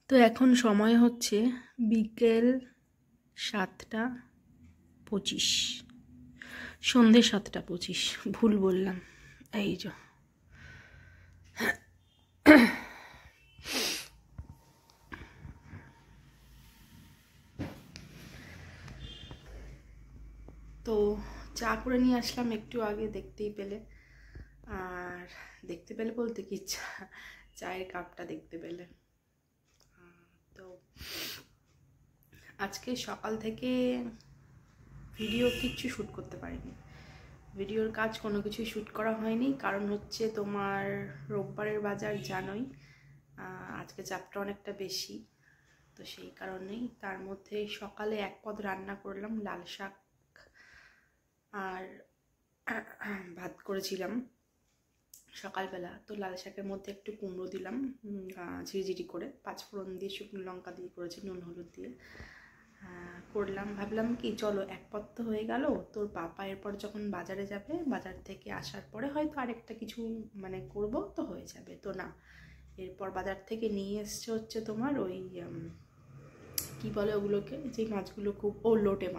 তো এখন সময় হচ্ছে বিকেল 7:25, সন্ধে 7:25, ভুল বললাম। এই যে তো চা করে নিয়ে আসলাম একটু আগে, দেখতেই পেলে। আর দেখতে পেলে বলতে কি, চায়ের কাপটা দেখতে পেলে। তো আজকে সকাল থেকে ভিডিও কিচ্ছু শ্যুট করতে পারিনি, ভিডিওর কাজ কোনো কিছুই শ্যুট করা হয়নি। কারণ হচ্ছে তোমার রোববারের বাজার জানোই, আজকে চাপটা অনেকটা বেশি, তো সেই কারণেই। তার মধ্যে সকালে এক পদ রান্না করলাম, লাল শাক আর ভাত করেছিলাম সকালবেলা। তো লাল শাকের মধ্যে একটু কুমড়ো দিলাম ঝিরিঝিরি করে, 5 ফোড়ন দিয়ে, শুকনো লঙ্কা দিয়ে করেছি, নুন হলুদ দিয়ে করলাম। ভাবলাম কি চলো এক পদ তো হয়ে গেল, তোর পাপা এরপর যখন বাজারে যাবে, বাজার থেকে আসার পরে হয়তো আরেকটা কিছু মানে করব, তো হয়ে যাবে। তো না, এরপর বাজার থেকে নিয়ে এসছে হচ্ছে তোমার ওই কি বলে ওগুলোকে, যে মাছগুলো খুব, লোটে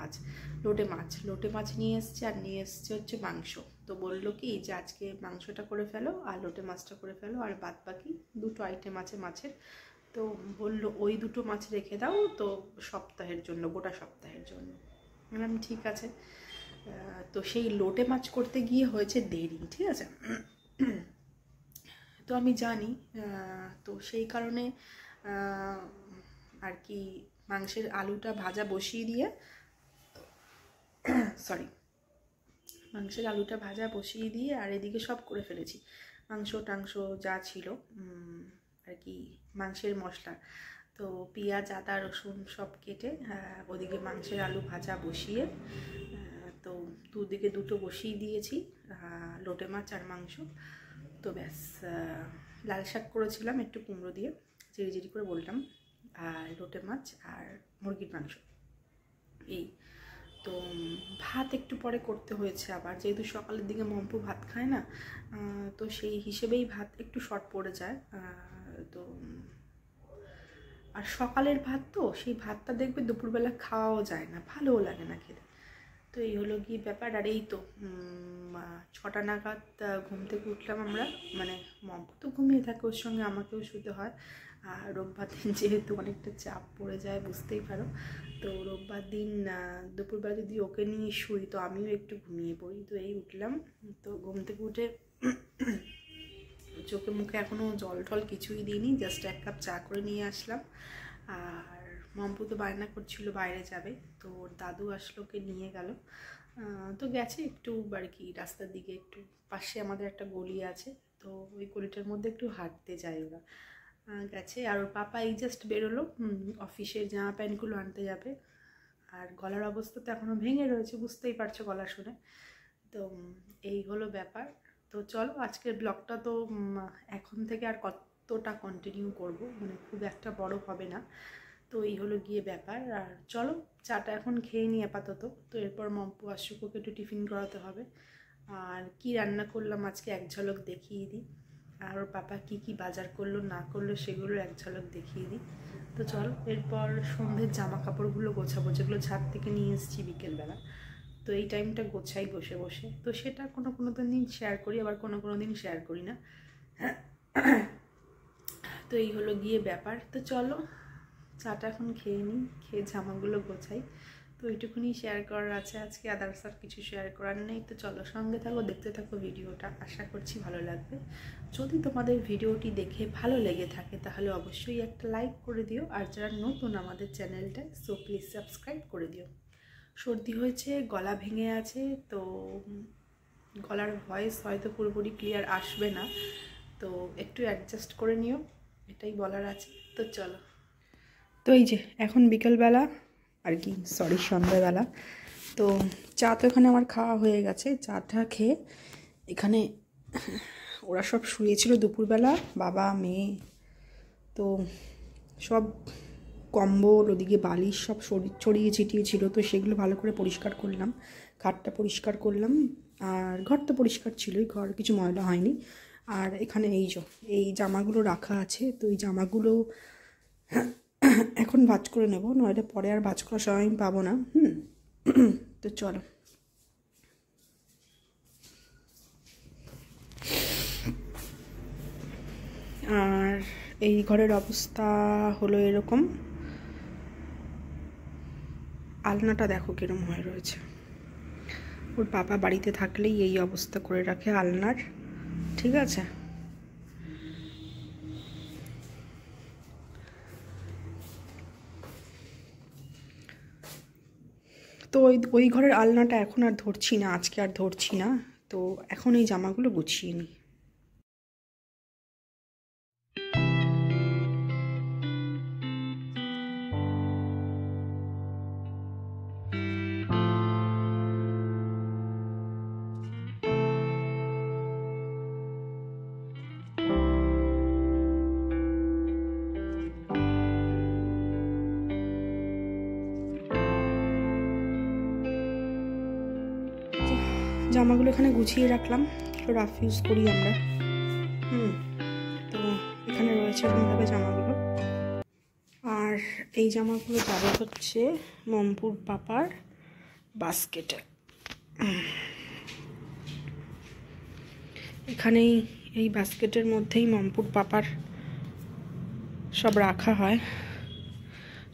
মাছ নিয়ে এসছে। আর নিয়ে এসছে হচ্ছে মাংস। তো বললো কি যে আজকে মাংসটা করে ফেলো আর লোটে মাছটা করে ফেলো, আর বাদ বাকি দুটো আইটেম আছে মাছের। তো বললো ওই দুটো মাছ রেখে দাও, তো সপ্তাহের জন্য, গোটা সপ্তাহের জন্য। বললাম ঠিক আছে। তো সেই লোটে মাছ করতে গিয়ে হয়েছে দেরি, ঠিক আছে। তো আমি জানি, তো সেই কারণে আর কি মাংসের আলুটা ভাজা বসিয়ে দিয়ে, মাংসের আলুটা ভাজা বসিয়ে দিয়ে আর এদিকে সব করে ফেলেছি, মাংস টাংস যা ছিল আর কি, মাংসের মশলা। তো পেঁয়াজ আদা রসুন সব কেটে ওদিকে মাংসের আলু ভাজা বসিয়ে, তো দুদিকে দুটো বসিয়ে দিয়েছি, লোটে মাছ আর মাংস। তো ব্যাস, লাল শাক করেছিলাম একটু কুমড়ো দিয়ে, জিরি করে বললাম, আর লোটে মাছ আর মুরগির মাংস এই। তো ভাত একটু পরে করতে হয়েছে আবার, যেহেতু সকালের দিকে মম্পু ভাত খায় না, তো সেই হিসেবেই ভাত একটু শর্ট পড়ে যায়। তো আর সকালের ভাত, তো সেই ভাতটা দেখবে দুপুরবেলা খাওয়াও যায় না, ভালোও লাগে না খেতে। তো এই হলো গিয়ে ব্যাপার। আর এই তো 6টা নাগাদ ঘুম থেকে উঠলাম আমরা, মানে মম্পু তো ঘুমিয়ে থাকে, ওর সঙ্গে আমাকেও শুতে হয়। আর রোববার দিন যেহেতু অনেকটা চাপ পড়ে যায়, বুঝতেই পারো। তো রোববার দিন দুপুরবেলা যদি ওকে নিয়ে শুই, তো আমিও একটু ঘুমিয়ে পড়ি। তো এই উঠলাম, তো ঘুম থেকে উঠে চোখে মুখে এখনও জল টল কিছুই দিইনি, জাস্ট 1 কাপ চা করে নিয়ে আসলাম। আর মম্পু তো বায়না করছিল বাইরে যাবে, তো ওর দাদু আসলো, ওকে নিয়ে গেল। তো গেছে একটু আর কি রাস্তার দিকে, একটু পাশে আমাদের একটা গলি আছে, তো ওই গলিটার মধ্যে একটু হাঁটতে যায় ওরা, গেছে। আর ওর পাপা এই জাস্ট বেরোলো, অফিসের জামা প্যান্টগুলো আনতে যাবে। আর গলার অবস্থা তো এখনও ভেঙে রয়েছে, বুঝতেই পারছো গলা শুনে। তো এই হলো ব্যাপার। তো চলো আজকের ব্লগটা তো এখন থেকে আর কতটা কন্টিনিউ করব, মানে খুব একটা বড় হবে না। তো এই হলো গিয়ে ব্যাপার। আর চলো চাটা এখন খেয়ে নিই আপাতত, তো এরপর মম্পু আসুক, ওকে একটু টিফিন করাতে হবে। আর কি রান্না করলাম আজকে এক ঝলক দেখিয়ে দিই, আর ওর পাপা কি কি বাজার করলো না করলো সেগুলো এক ঝলক দেখিয়ে দিই। তো চলো, এরপর সন্ধ্যের জামা কাপড়গুলো গোছাবো, যেগুলো ছাদ থেকে নিয়ে এসেছি বিকেলবেলা। তো এই টাইমটা গোছাই বসে বসে, তো সেটা কোনো দিন শেয়ার করি, আবার কোনো দিন শেয়ার করি না। তো এই হলো গিয়ে ব্যাপার। তো চলো চাটা এখন খেয়ে নিই, খেয়ে জামাগুলো গোছাই। তো এইটুকুনি শেয়ার করার আছে আজকে, আদার্স আর কিছু শেয়ার করার নেই। তো চলো সঙ্গে থাকো, দেখতে থাকো ভিডিওটা, আশা করছি ভালো লাগবে। যদি তোমাদের ভিডিওটি দেখে ভালো লেগে থাকে তাহলে অবশ্যই একটা লাইক করে দিও, আর যারা নতুন আমাদের চ্যানেলটায়, সো প্লিজ সাবস্ক্রাইব করে দিও। সর্দি হয়েছে, গলা ভেঙে আছে, তো গলার ভয়েস হয়তো পুরোপুরি ক্লিয়ার আসবে না, তো একটু অ্যাডজাস্ট করে নিও, এটাই বলার আছে। তো চলো, তো এই যে এখন বিকেলবেলা আর কি, সন্ধ্যাবেলা। তো চা তো এখানে আমার খাওয়া হয়ে গেছে, চাটা খেয়ে এখানে ওরা সব শুয়েছিল দুপুরবেলা, বাবা মেয়ে, তো সব কম্বল ওদিকে বালিশ সব ছড়িয়ে ছিটিয়ে ছিল, তো সেগুলো ভালো করে পরিষ্কার করলাম, খাটটা পরিষ্কার করলাম। আর ঘর তো পরিষ্কার ছিলই, ঘর কিছু ময়লা হয়নি। আর এখানে এই জামাগুলো রাখা আছে, তো এই জামাগুলো এখন ভাঁজ করে নেব, নইলে পরে আর ভাঁজ করার সময় আমি পাবো না। তো চলো। আর এই ঘরের অবস্থা হলো এরকম। আলনাটা দেখো কিরম হয়ে রয়েছে। ওর বাবা বাড়িতে থাকলেই এই অবস্থা করে রাখে আলনার, ঠিক আছে। তো ওই ঘরের আলনাটা এখন আর ধরছি না, আজকে আর ধরছি না। তো এখন এই জামাগুলো গুছিয়ে নিই। জামাগুলো এখানে গুছিয়ে রাখলাম, একটু রাফ ইউজ করি আমরা। তো এখানে রয়েছে এরকমভাবে জামাগুলো। আর এই জামাগুলো যাবে হচ্ছে মমপুর পাপার বাস্কেটে। এখানেই এই বাস্কেটের মধ্যেই মমপুর পাপার সব রাখা হয়,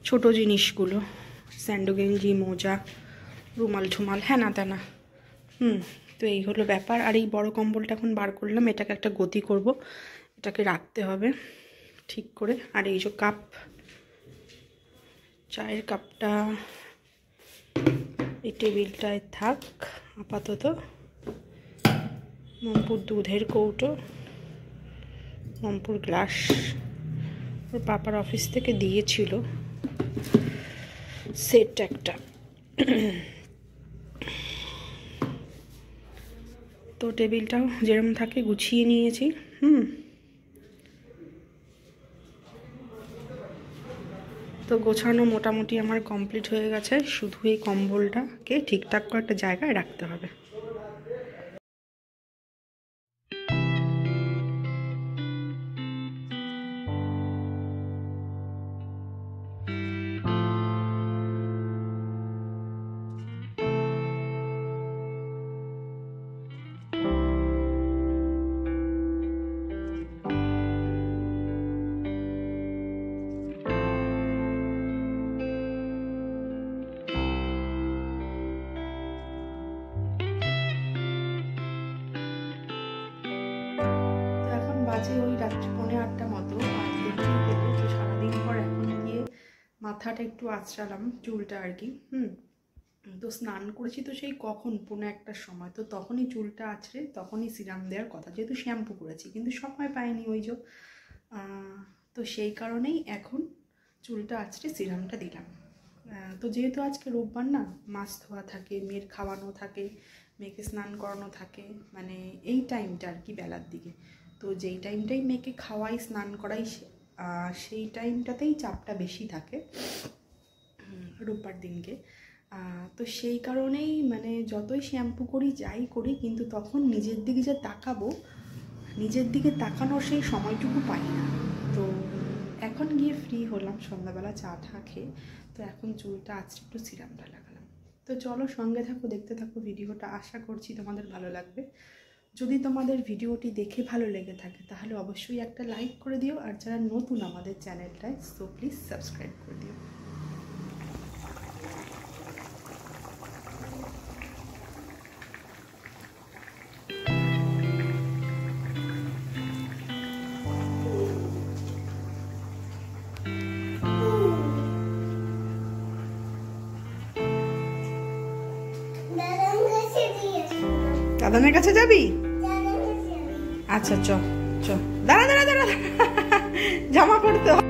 ছোট জিনিসগুলো, স্যান্ডো গেঞ্জি, মোজা, রুমাল ঠুমাল, হ্যানা তেনা। তো এই হলো ব্যাপার। আর এই বড় কম্বলটা এখন বার করলাম, এটাকে একটা গতি করব, এটাকে রাখতে হবে ঠিক করে। আর এই যে কাপ, চায়ের কাপটা এই টেবিলটায় থাক আপাতত। মমপুর দুধের কৌটো, মমপুর গ্লাস, ওর পাপার অফিস থেকে দিয়েছিল সেট একটা। তো টেবিলটাও যেরকম থাকে গুছিয়ে নিয়েছি। তো গোছানো মোটামুটি আমার কমপ্লিট হয়ে গেছে, শুধু এই কম্বলটাকে ঠিকঠাক করে একটা জায়গায় রাখতে হবে। বাজে ওই রাত্রি 8:30 মতো। আর দেখতেই পেলে যে সারাদিন পর এখন গিয়ে মাথাটা একটু আঁচড়ালাম, চুলটা আর কি। তো স্নান করেছি তো সেই কখন 1:45-র সময়। তো তখনই চুলটা আঁচড়ে তখনই সিরাম দেওয়ার কথা, যেহেতু শ্যাম্পু করেছি, কিন্তু সময় পাইনি ওই যে। তো সেই কারণেই এখন চুলটা আঁচড়ে সিরামটা দিলাম। তো যেহেতু আজকে রোববার না, মাছ ধোয়া থাকে, মেয়ের খাওয়ানো থাকে, মেয়েকে স্নান করানো থাকে, মানে এই টাইমটা আর কি বেলার দিকে। তো যেই টাইমটাই মেয়েকে খাওয়াই, স্নান করাই, সেই টাইমটাতেই চাপটা বেশি থাকে রোববার দিনকে। তো সেই কারণেই মানে যতই শ্যাম্পু করি, যাই করি, কিন্তু তখন নিজের দিকে যে তাকাবো, নিজের দিকে তাকানোর সেই সময়টুকু পাই না। তো এখন গিয়ে ফ্রি হলাম সন্ধ্যাবেলা চা টা খেয়ে। তো এখন চুলটা আজকে একটু সিরামটা লাগালাম। তো চলো সঙ্গে থাকো, দেখতে থাকো ভিডিওটা, আশা করছি তোমাদের ভালো লাগবে। যদি তোমাদের ভিডিওটি দেখে ভালো লেগে থাকে তাহলে অবশ্যই একটা লাইক করে দিও, আর যারা নতুন আমাদের চ্যানেলটায়, সো প্লিজ সাবস্ক্রাইব করে দিও। দাদানের কাছে যাবি? আচ্ছা চ চ, দাঁড়া দাঁড়া দাঁড়া, জামা পড়তে হবে।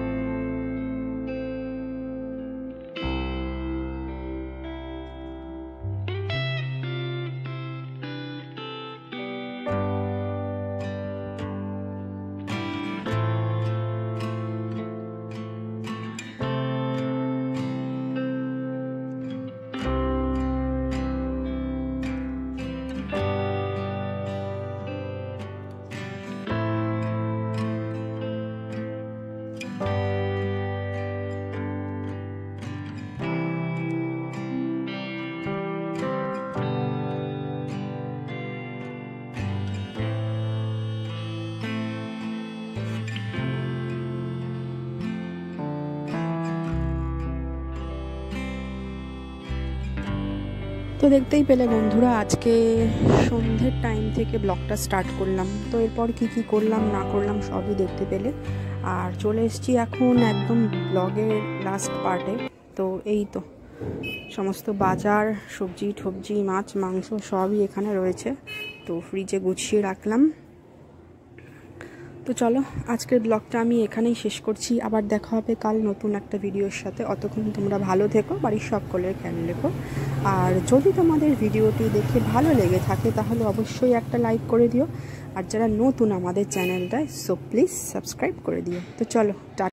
তো দেখতেই পেলে বন্ধুরা, আজকে সন্ধ্যের টাইম থেকে ব্লগটা স্টার্ট করলাম। তো এরপর কি করলাম না করলাম সবই দেখতে পেলে। আর চলে এসেছি এখন একদম ব্লগের লাস্ট পার্টে। তো এই তো সমস্ত বাজার, সবজি টবজি, মাছ মাংস সবই এখানে রয়েছে। তো ফ্রিজে গুছিয়ে রাখলাম। তো চলো, আজকের ব্লগটা আমি এখানেই শেষ করছি। আবার দেখা হবে কাল নতুন একটা ভিডিওর সাথে। অতক্ষণ তোমরা ভালো থেকো, বাড়ির সকলের খেয়াল রেখো। আর যদি তোমাদের ভিডিওটি দেখে ভালো লেগে থাকে তাহলে অবশ্যই একটা লাইক করে দিও। আর যারা নতুন আমাদের চ্যানেলটায়, সো প্লিজ সাবস্ক্রাইব করে দিও। তো চলো,